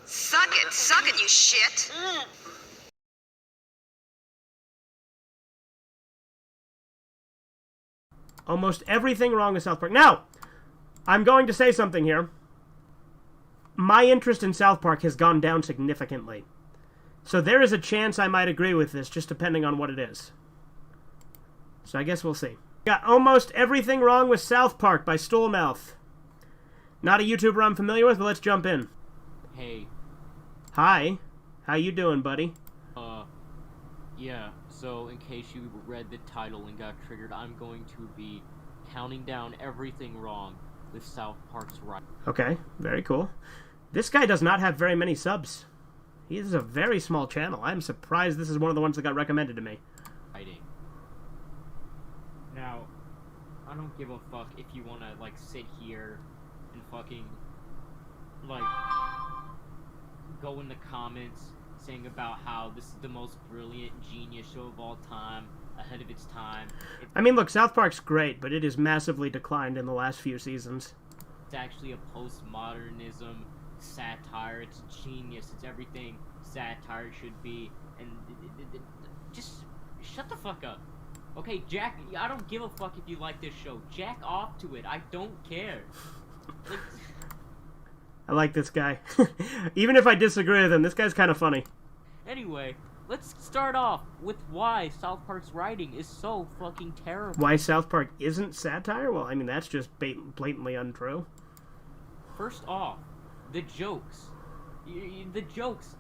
Suck it, you shit. Almost everything wrong with South Park. Now, I'm going to say something here. My interest in South Park has gone down significantly. So there is a chance I might agree with this, just depending on what it is. So I guess we'll see. Got Almost Everything Wrong with South Park by Stoolmouth. Not a YouTuber I'm familiar with, but let's jump in. Hey. Hi. How you doing, buddy? Yeah, so in case you read the title and got triggered, I'm going to be counting down everything wrong with South Park's writing. Okay, very cool. This guy does not have very many subs. He is a very small channel. I'm surprised this is one of the ones that got recommended to me. Now, I don't give a fuck if you wanna, like, sit here and fucking, like, go in the comments saying about how this is the most brilliant, genius show of all time, ahead of its time. I mean, look, South Park's great, but it has massively declined in the last few seasons. It's actually a postmodernism satire. It's genius. It's everything satire should be. And just shut the fuck up. Okay, Jack, I don't give a fuck if you like this show. Jack off to it. I don't care. Like, I like this guy. Even if I disagree with him, this guy's kind of funny. Anyway, let's start off with why South Park's writing is so fucking terrible. Why South Park isn't satire? Well, I mean, that's just blatantly untrue. First off, the jokes. The jokes.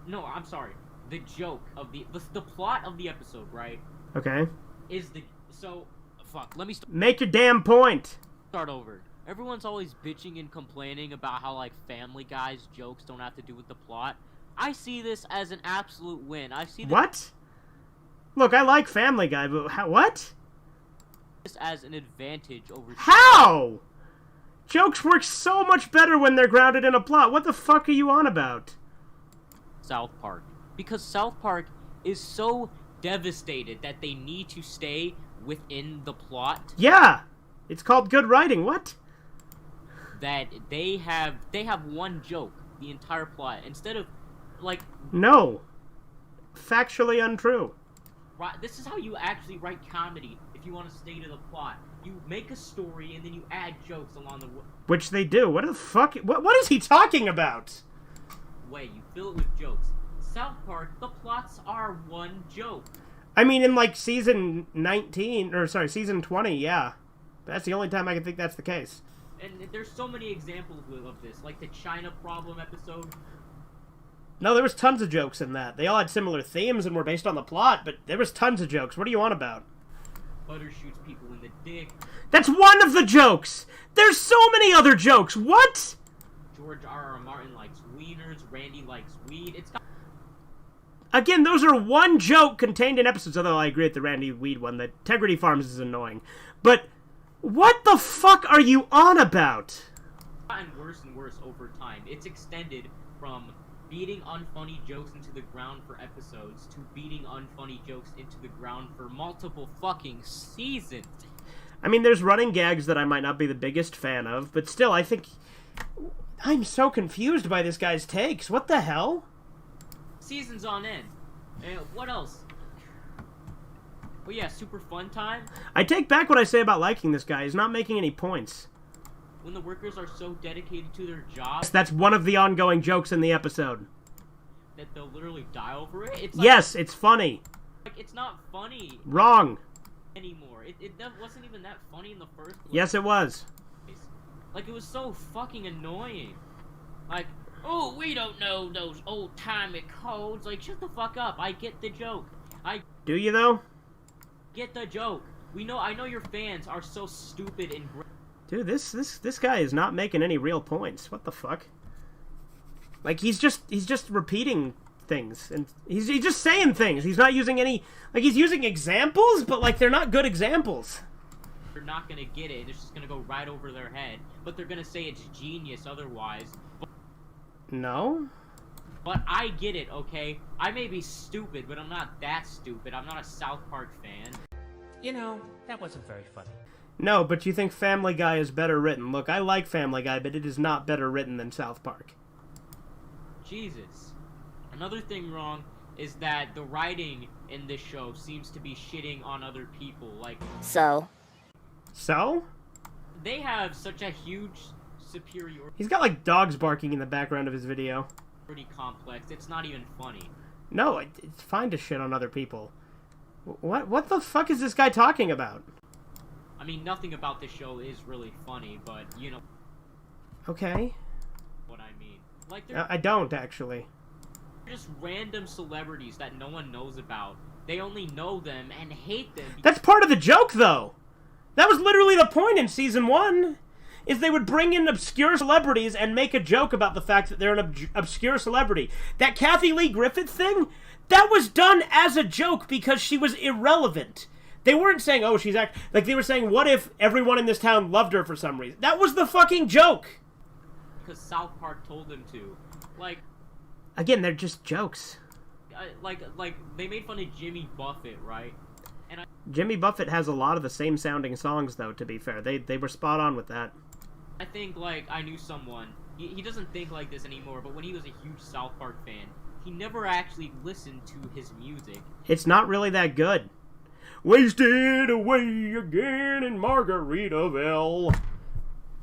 No, I'm sorry. The joke of the plot of the episode, right? Okay. Is the... So, fuck, let me make your damn point. Start over. Everyone's always bitching and complaining about how, like, Family Guy's jokes don't have to do with the plot. I see this as an absolute win. I see this... What? Look, I like Family Guy, but what? This as an advantage over... How? Jokes work so much better when they're grounded in a plot. What the fuck are you on about? South Park. Because South Park is so devastated that they need to stay within the plot. Yeah! It's called good writing. What? That they have one joke the entire plot instead of, like... No. Factually untrue. Right, this is how you actually write comedy if you want to stay to the plot. You make a story and then you add jokes along the way. Which they do. What the fuck? What is he talking about? You fill it with jokes. South Park, the plots are one joke. I mean, in, like, season 19, or sorry, season 20, yeah. That's the only time I can think that's the case. And there's so many examples of this, like the China problem episode. No, there was tons of jokes in that. They all had similar themes and were based on the plot, but there was tons of jokes. What are you on about? Butter shoots people in the dick. That's one of the jokes! There's so many other jokes! What? George R.R. Martin likes wieners, Randy likes weed. It's got... Again, those are one joke contained in episodes, although I agree with the Randy Weed one. The Integrity Farms is annoying. But what the fuck are you on about? It's gotten worse and worse over time. It's extended from beating unfunny jokes into the ground for episodes to beating unfunny jokes into the ground for multiple fucking seasons. I mean, there's running gags that I might not be the biggest fan of, but still, I think... I'm so confused by this guy's takes. What the hell? Seasons on end. What else? Oh yeah, super fun time. I take back what I say about liking this guy. He's not making any points. When the workers are so dedicated to their job... That's one of the ongoing jokes in the episode. That they'll literally die over it? It's like, yes, it's funny. Like, it's not funny. Wrong. Anymore. It wasn't even that funny in the first place. Yes, it was. Like, it was so fucking annoying. Like, oh, we don't know those old-timey codes. Like, shut the fuck up. I get the joke. Do you, though? Get the joke. I know your fans are so stupid and... Dude, this guy is not making any real points. What the fuck? Like, he's just repeating things, and he's just saying things. He's not using any... Like, he's using examples, but, like, they're not good examples. They're not gonna get it. It's just gonna go right over their head. But they're gonna say it's genius otherwise. No? But I get it, okay? I may be stupid, but I'm not that stupid. I'm not a South Park fan. You know, that wasn't very funny. No, but you think Family Guy is better written. Look, I like Family Guy, but it is not better written than South Park. Jesus. Another thing wrong is that the writing in this show seems to be shitting on other people. Like, So? they have such a huge superiority He's got, like, dogs barking in the background of his video. complex. It's not even funny. No, it's fine to shit on other people. What the fuck is this guy talking about? I mean, nothing about this show is really funny, but, you know Okay. what I mean. Like, they're I don't, actually. just random celebrities that no one knows about. They only know them and hate them. That's part of the joke, though! That was literally the point in Season 1! Is they would bring in obscure celebrities and make a joke about the fact that they're an obscure celebrity. That Kathy Lee Griffith thing, that was done as a joke because she was irrelevant. They weren't saying, oh, she's like, they were saying, what if everyone in this town loved her for some reason? That was the fucking joke! Because South Park told them to. Like, again, they're just jokes. like they made fun of Jimmy Buffett, right? And Jimmy Buffett has a lot of the same sounding songs, though, to be fair. They were spot on with that. I think, like, I knew someone, he doesn't think like this anymore, but when he was a huge South Park fan, he never actually listened to his music. It's not really that good. Wasted away again in Margaritaville.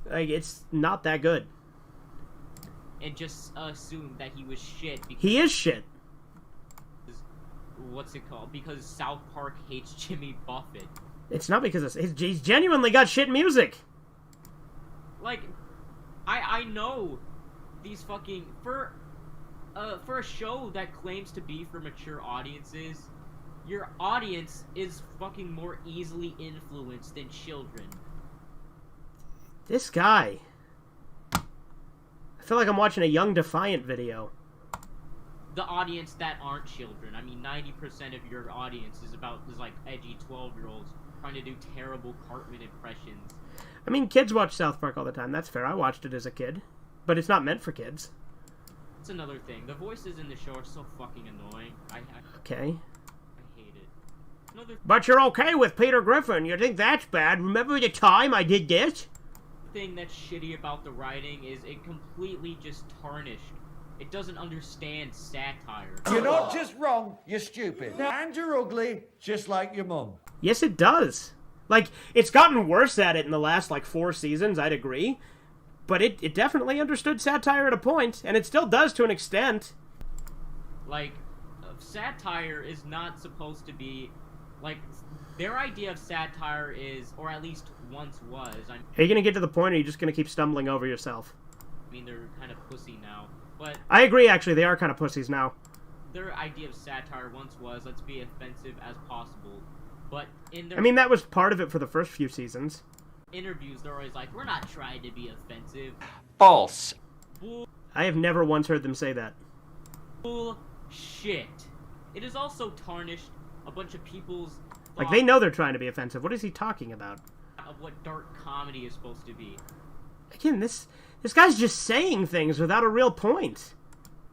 Like, it's not that good. And just assumed that he was shit because... He is shit. What's it called? Because South Park hates Jimmy Buffett. It's not because he's genuinely got shit music. Like, I know these fucking... For a show that claims to be for mature audiences, your audience is fucking more easily influenced than children. This guy. I feel like I'm watching a Young Defiant video. The audience that aren't children. I mean, 90% of your audience is like edgy 12-year-olds trying to do terrible Cartman impressions. I mean, kids watch South Park all the time. That's fair. I watched it as a kid. But it's not meant for kids. That's another thing. The voices in the show are so fucking annoying. Okay. I hate it. But you're okay with Peter Griffin. You think that's bad? Remember the time I did this? Thing that's shitty about the writing is it completely just tarnished. It doesn't understand satire. You're not just wrong, you're stupid. And you're ugly, just like your mum. Yes, it does. Like, it's gotten worse at it in the last, 4 seasons, I'd agree. But it definitely understood satire at a point, and it still does to an extent. Like, satire is not supposed to be... Like, their idea of satire is, or at least once was... Are you going to get to the point, or are you just going to keep stumbling over yourself? I mean, they're kind of pussy now, but... I agree, actually, they are kind of pussies now. Their idea of satire once was, let's be offensive as possible. But in their... I mean, that was part of it for the first few seasons. Interviews, they're always like, we're not trying to be offensive. False. I have never once heard them say that. Bullshit. It has also tarnished a bunch of people's... Like, they know they're trying to be offensive. What is he talking about? Of what dark comedy is supposed to be. Again, this guy's just saying things without a real point.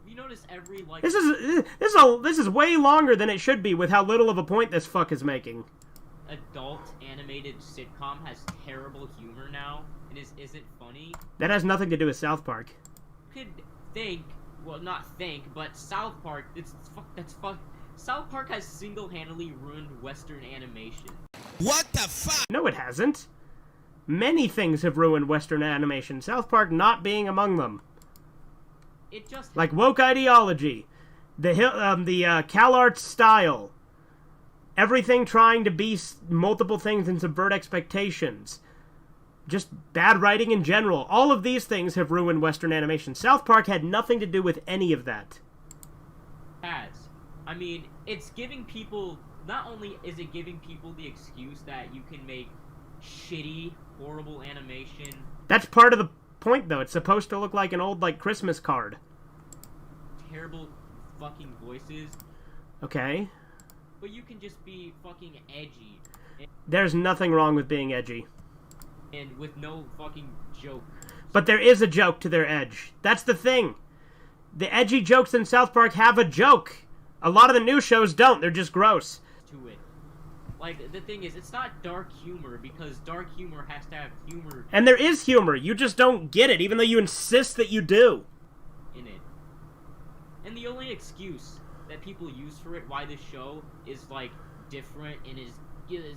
You notice every, like... This is way longer than it should be with how little of a point this fuck is making. Adult animated sitcom has terrible humor now, and isn't funny. That has nothing to do with South Park. You could think, well, not think, but South Park, South Park has single-handedly ruined Western animation. What the fuck? No, it hasn't. Many things have ruined Western animation, South Park not being among them. It just... Like woke ideology, the CalArts style, everything trying to be multiple things and subvert expectations, just bad writing in general. All of these things have ruined Western animation. South Park had nothing to do with any of that. I mean, it's giving people... Not only is it giving people the excuse that you can make shitty, horrible animation... That's part of the point, though. It's supposed to look like an old, Christmas card. Terrible fucking voices. Okay. But you can just be fucking edgy. There's nothing wrong with being edgy. And with no fucking joke. But there is a joke to their edge. That's the thing. The edgy jokes in South Park have a joke. A lot of the new shows don't. They're just gross. To it. Like, the thing is, it's not dark humor, because dark humor has to have humor... And there is humor. You just don't get it, even though you insist that you do. In it. And the only excuse that people use for it, why this show is, like, different and is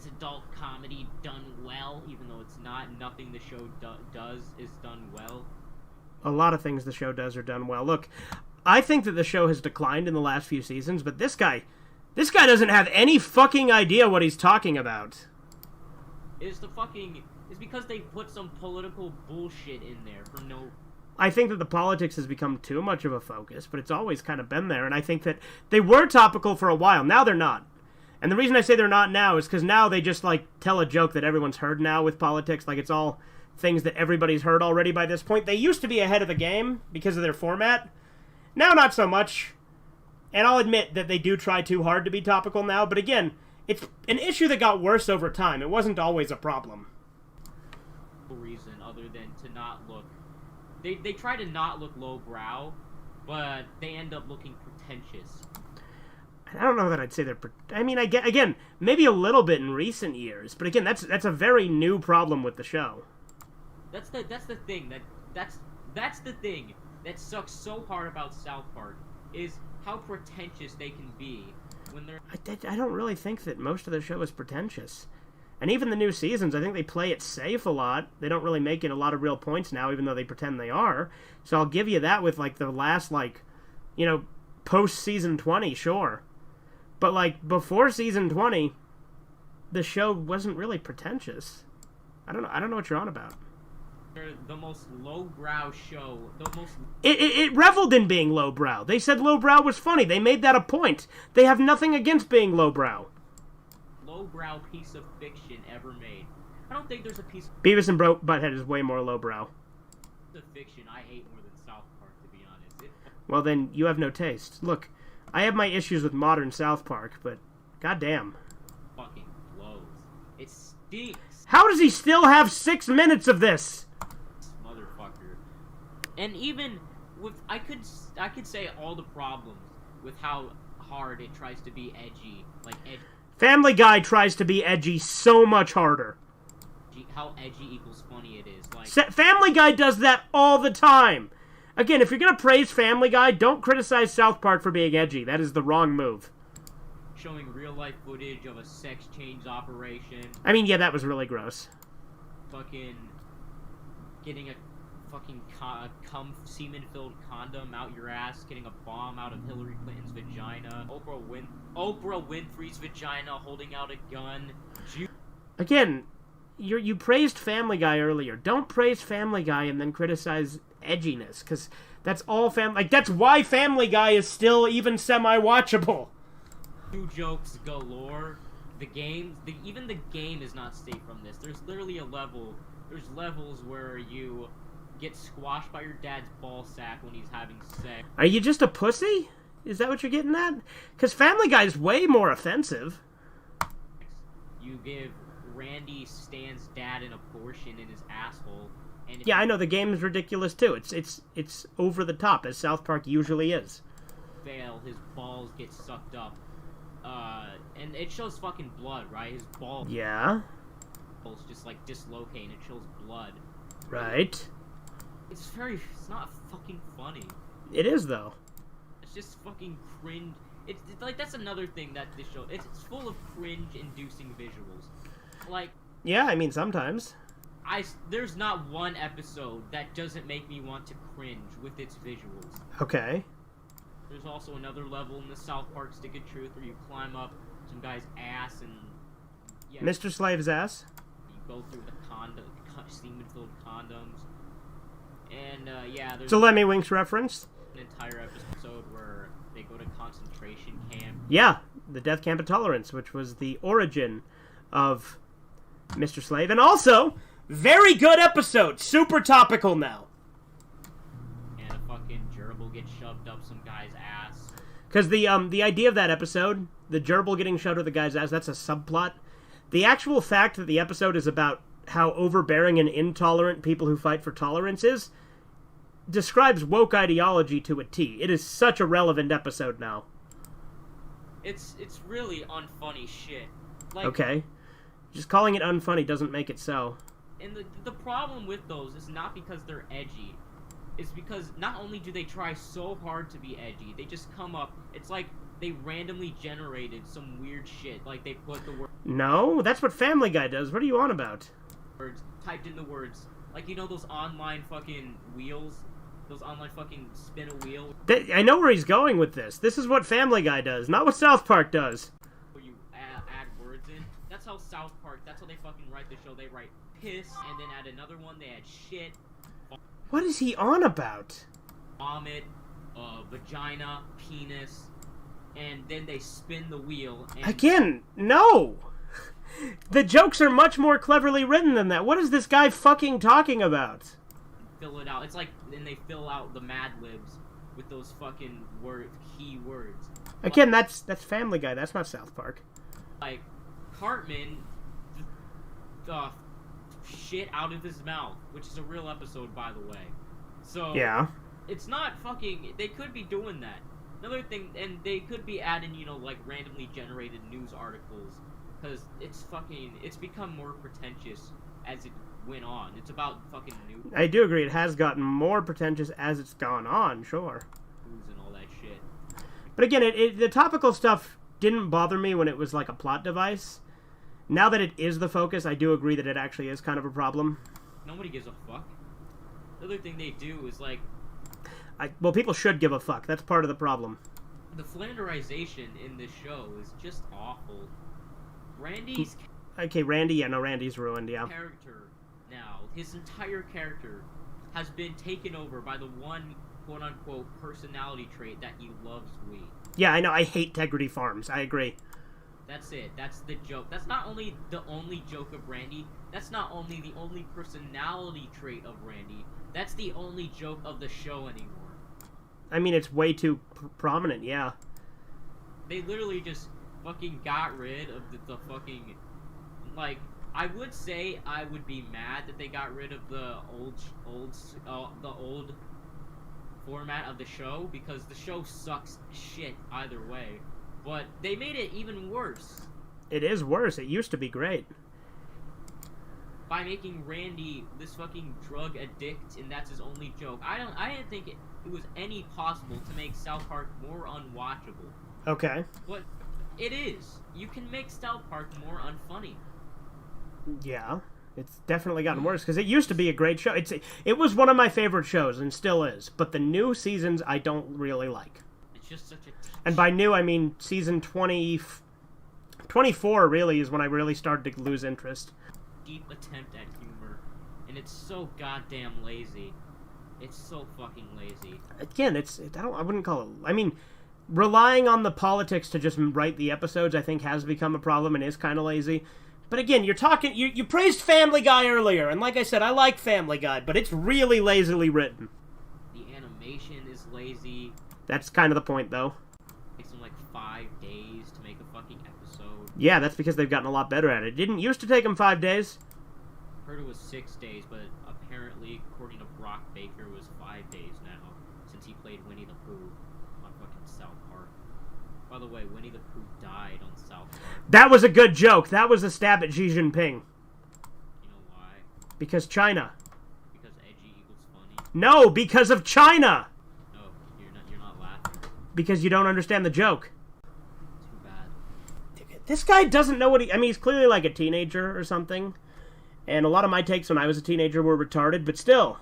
adult comedy done well, even though it's not. Nothing the show does is done well. A lot of things the show does are done well. Look, I think that the show has declined in the last few seasons, but this guy doesn't have any fucking idea what he's talking about. It's because they put some political bullshit in there for no... I think that the politics has become too much of a focus, but it's always kind of been there, and I think that they were topical for a while. Now they're not. And the reason I say they're not now is because now they just, like, tell a joke that everyone's heard now with politics. Like, it's all things that everybody's heard already by this point. They used to be ahead of the game because of their format. Now, not so much. And I'll admit that they do try too hard to be topical now, but again, it's an issue that got worse over time. It wasn't always a problem. Reason other than to not look... They try to not look lowbrow, but they end up looking pretentious. I don't know that I'd say they're... I mean, again, maybe a little bit in recent years, but again, that's a very new problem with the show. That's the thing that's the thing that sucks so hard about South Park is how pretentious they can be when they're... I don't really think that most of the show is pretentious. And even the new seasons, I think they play it safe a lot. They don't really make it a lot of real points now, even though they pretend they are. So I'll give you that with, like, the last, like, you know, post-season 20, sure. But, like, before season 20, the show wasn't really pretentious. I don't know what you're on about. They're the most lowbrow show. It reveled in being lowbrow. They said lowbrow was funny. They made that a point. They have nothing against being lowbrow. Lowbrow piece of fiction ever made. I don't think there's a piece of... Beavis and Butthead is way more lowbrow. ...of fiction I hate more than South Park, to be honest. Well, then, you have no taste. Look, I have my issues with modern South Park, but goddamn. Fucking blows. It stinks. How does he still have 6 minutes of this? Motherfucker. And even with... I could say all the problems with how hard it tries to be edgy. Like, Family Guy tries to be edgy so much harder. How edgy equals funny it is. Like, Family Guy does that all the time. Again, if you're going to praise Family Guy, don't criticize South Park for being edgy. That is the wrong move. Showing real-life footage of a sex change operation. I mean, yeah, that was really gross. Fucking getting a fucking semen-filled condom out your ass, getting a bomb out of Hillary Clinton's vagina, Oprah Winfrey's vagina holding out a gun. Again, you praised Family Guy earlier. Don't praise Family Guy and then criticize edginess, because that's all that's why Family Guy is still even semi-watchable. Two jokes galore. Even the game is not safe from this. There's literally there's levels where you get squashed by your dad's ball sack when he's having sex. Are you just a pussy? Is that what you're getting at? Because Family Guy's way more offensive. You give Randy Stan's dad an abortion in his asshole. And yeah, I know, the game is ridiculous too. It's over the top, as South Park usually is. Fail, his balls get sucked up. And it shows fucking blood, right? His balls... Yeah? Just, like, dislocate, and it shows blood. Right. It's not fucking funny. It is, though. It's just fucking cringe. It's like, that's another thing that this show... It's full of cringe-inducing visuals. Like... Yeah, I mean, sometimes. There's not one episode that doesn't make me want to cringe with its visuals. Okay. There's also another level in the South Park Stick of Truth where you climb up some guy's ass and... Yeah, Mr. Slave's ass? You go through the semen-filled condoms. And, yeah, there's... It's a Lemmy Winks reference. An entire episode where they go to concentration camp. Yeah, the Death Camp of Tolerance, which was the origin of Mr. Slave. And also, very good episode! Super topical now. And a fucking gerbil gets shoved up some guy's ass. Because the idea of that episode, the gerbil getting shoved up the guy's ass, that's a subplot. The actual fact that the episode is about how overbearing and intolerant people who fight for tolerance is describes woke ideology to a T. It is such a relevant episode now. It's really unfunny shit. Like, okay. Just calling it unfunny doesn't make it so. And the problem with those is not because they're edgy. is because not only do they try so hard to be edgy, they just come up. It's like they randomly generated some weird shit. Like they put the No, that's what Family Guy does. What are you on about? words, typed in the words. Like, you know those online fucking wheels? Those online fucking spin a wheel? I know where he's going with this. This is what Family Guy does, not what South Park does. Where you add words in. That's how South Park, that's how they fucking write the show. They write piss, and then add another one, they add shit. What is he on about? Vomit, vagina, penis, and then they spin the wheel. And Again, no! The jokes are much more cleverly written than that. What is this guy fucking talking about? fill it out. It's like, then they fill out the Mad Libs with those fucking key words. Again, that's Family Guy. That's not South Park. Like, Cartman, the shit out of his mouth, which is a real episode, by the way. So, Yeah. it's not fucking, they could be doing that. Another thing, and they could be adding, you know, like, randomly generated news articles, because it's become more pretentious as it went on. It's about fucking news. I do agree. It has gotten more pretentious as it's gone on, sure. And all that shit. But again, the topical stuff didn't bother me when it was like a plot device. Now that it is the focus, I do agree that it actually is kind of a problem. Nobody gives a fuck. The other thing they do is, like... Well, people should give a fuck. That's part of the problem. The flanderization in this show is just awful. Randy's... Okay, Randy, yeah, no, Randy's ruined, yeah. Character now, his entire character has been taken over by the one quote-unquote personality trait that he loves weed. Yeah, I know, I hate Tegrity Farms, I agree. That's it, that's the joke. That's not only the only joke of Randy, that's not only the only personality trait of Randy, that's the only joke of the show anymore. I mean, it's way too prominent, yeah. They literally just fucking got rid of the fucking... Like, I would say I would be mad that they got rid of the old format of the show, because the show sucks shit either way. But they made it even worse. It is worse. It used to be great. By making Randy this fucking drug addict, and that's his only joke. I didn't think it was any possible to make South Park more unwatchable. Okay. But it is. You can make South Park more unfunny. Yeah, it's definitely gotten worse, because it used to be a great show. It was one of my favorite shows, and still is. But the new seasons, I don't really like. It's just such a... And by new, I mean season 24, really, is when I really started to lose interest. Deep attempt at humor, and it's so goddamn lazy. It's so fucking lazy. Again, I wouldn't call it... I mean, relying on the politics to just write the episodes, I think, has become a problem and is kind of lazy. But again, you praised Family Guy earlier, and like I said, I like Family Guy, but it's really lazily written. The animation is lazy. That's kind of the point, though. It takes them like 5 days to make a fucking episode. Yeah, that's because they've gotten a lot better at it. It didn't used to take them 5 days. I heard it was 6 days, but apparently, according to Brock Baker, it was 5 days now, since he played Winnie the Pooh on fucking South Park. By the way, Winnie the Pooh died on South Park. That was a good joke. That was a stab at Xi Jinping. You know why? Because China. Because edgy equals funny? No, because of China! No, you're not laughing. Because you don't understand the joke. Too bad. This guy doesn't know what I mean, he's clearly like a teenager or something. And a lot of my takes when I was a teenager were retarded, but still.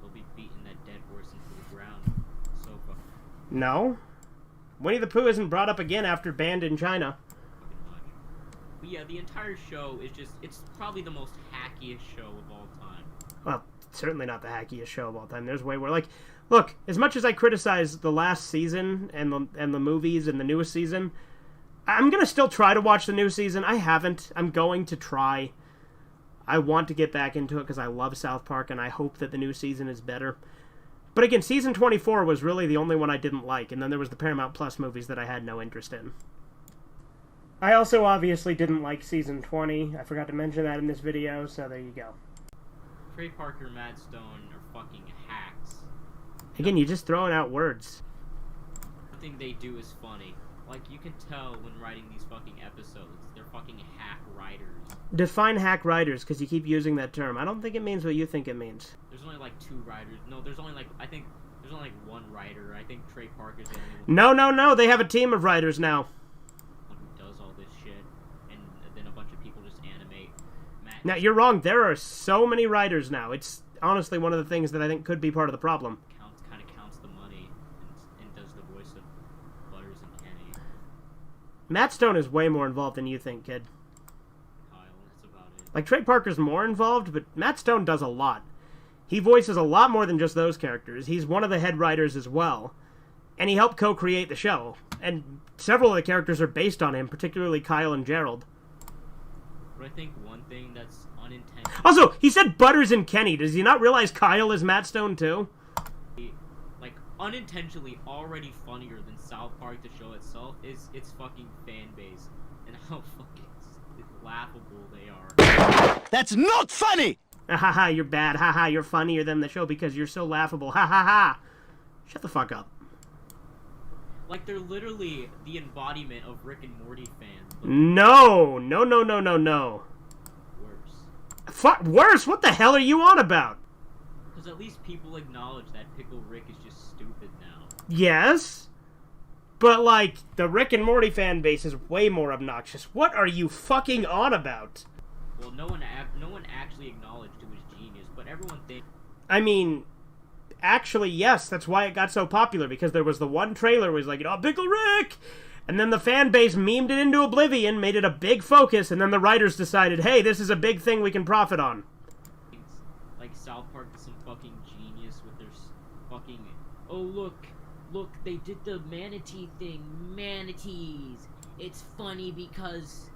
They'll be beating that dead horse into the ground. So fucking... No. Winnie the Pooh isn't brought up again after banned in China. much. But yeah, the entire show is just, it's probably the most hackiest show of all time. Well, certainly not the hackiest show of all time. There's way more. Like, look, as much as I criticize the last season and the movies and the newest season, I'm going to still try to watch the new season. I haven't. I'm going to try. I want to get back into it because I love South Park, and I hope that the new season is better. But again, season 24 was really the only one I didn't like, and then there was the Paramount Plus movies that I had no interest in. I also obviously didn't like season 20. I forgot to mention that in this video, so there you go. Trey Parker and Matt Stone are fucking hacks. Again, you're just throwing out words. Nothing they do is funny. Like, you can tell when writing these fucking episodes, they're fucking hack writers. Define hack writers, because you keep using that term. I don't think it means what you think it means. There's only like 2 writers. No, there's only like, I think, there's only like 1 writer. I think Trey Parker's the only one. No, they have a team of writers now. Who does all this shit, and then a bunch of people just animate. Now, you're wrong. There are so many writers now. It's honestly one of the things that I think could be part of the problem. Kind of counts the money and does the voice of Butters and Kenny. Matt Stone is way more involved than you think, kid. Kyle, that's about it. Like, Trey Parker's more involved, but Matt Stone does a lot. He voices a lot more than just those characters. He's one of the head writers as well. And he helped co-create the show. And several of the characters are based on him, particularly Kyle and Gerald. But I think one thing that's unintentional... Also, he said Butters and Kenny. Does he not realize Kyle is Matt Stone, too? Like, unintentionally already funnier than South Park, the show itself, is its fucking fan base. And how fucking laughable they are. That's not funny! Ha ha ha, you're bad. Ha ha, you're funnier than the show because you're so laughable. Ha ha ha. Shut the fuck up. Like, they're literally the embodiment of Rick and Morty fans. No. Worse. Worse? What the hell are you on about? Because at least people acknowledge that Pickle Rick is just stupid now. Yes. But, like, the Rick and Morty fan base is way more obnoxious. What are you fucking on about? Well, no one actually acknowledged it was genius, but everyone thinks... I mean, actually, yes, that's why it got so popular, because there was the one trailer where it was like, oh, Pickle Rick! And then the fan base memed it into oblivion, made it a big focus, and then the writers decided, hey, this is a big thing we can profit on. Like, South Park is some fucking genius with their fucking... Oh, look, they did the manatee thing. Manatees. It's funny because...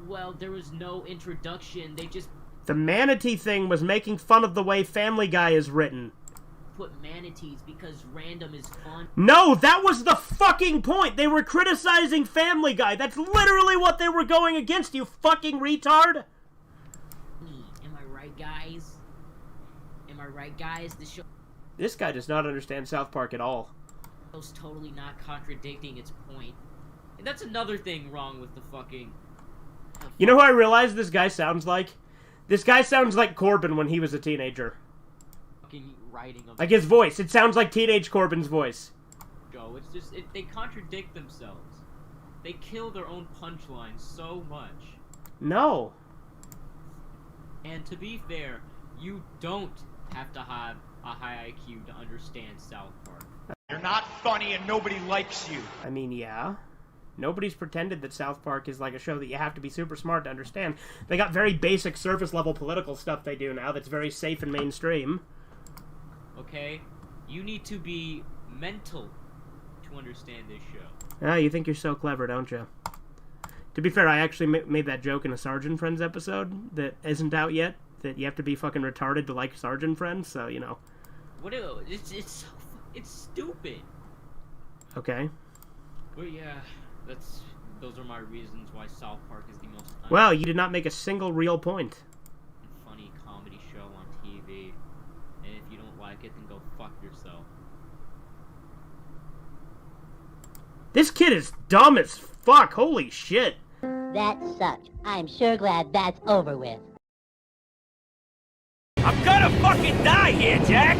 Well, there was no introduction. They just... The manatee thing was making fun of the way Family Guy is written. Put manatees because random is fun. No, that was the fucking point! They were criticizing Family Guy! That's literally what they were going against, you fucking retard! Am I right, guys? Am I right, guys? The show... This guy does not understand South Park at all. Show's totally not contradicting its point. And that's another thing wrong with the fucking... You know who I realized this guy sounds like? This guy sounds like Corbin when he was a teenager. Fucking writing of... Like his voice. It sounds like teenage Corbin's voice. Joe, it's just... they contradict themselves. They kill their own punchlines so much. No. And to be fair, you don't have to have a high IQ to understand South Park. You're not funny and nobody likes you. I mean, yeah. Nobody's pretended that South Park is like a show that you have to be super smart to understand. They got very basic surface-level political stuff they do now that's very safe and mainstream. Okay? You need to be mental to understand this show. Ah, you think you're so clever, don't you? To be fair, I actually made that joke in a Sergeant Friends episode that isn't out yet, that you have to be fucking retarded to like Sergeant Friends, so, you know. What? It's stupid. Okay. But yeah... Those are my reasons why South Park is the most well, you did not make a single real point. Funny comedy show on TV. And if you don't like it, then go fuck yourself. This kid is dumb as fuck. Holy shit. That sucked. I'm sure glad that's over with. I'm gonna fucking die here, Jack!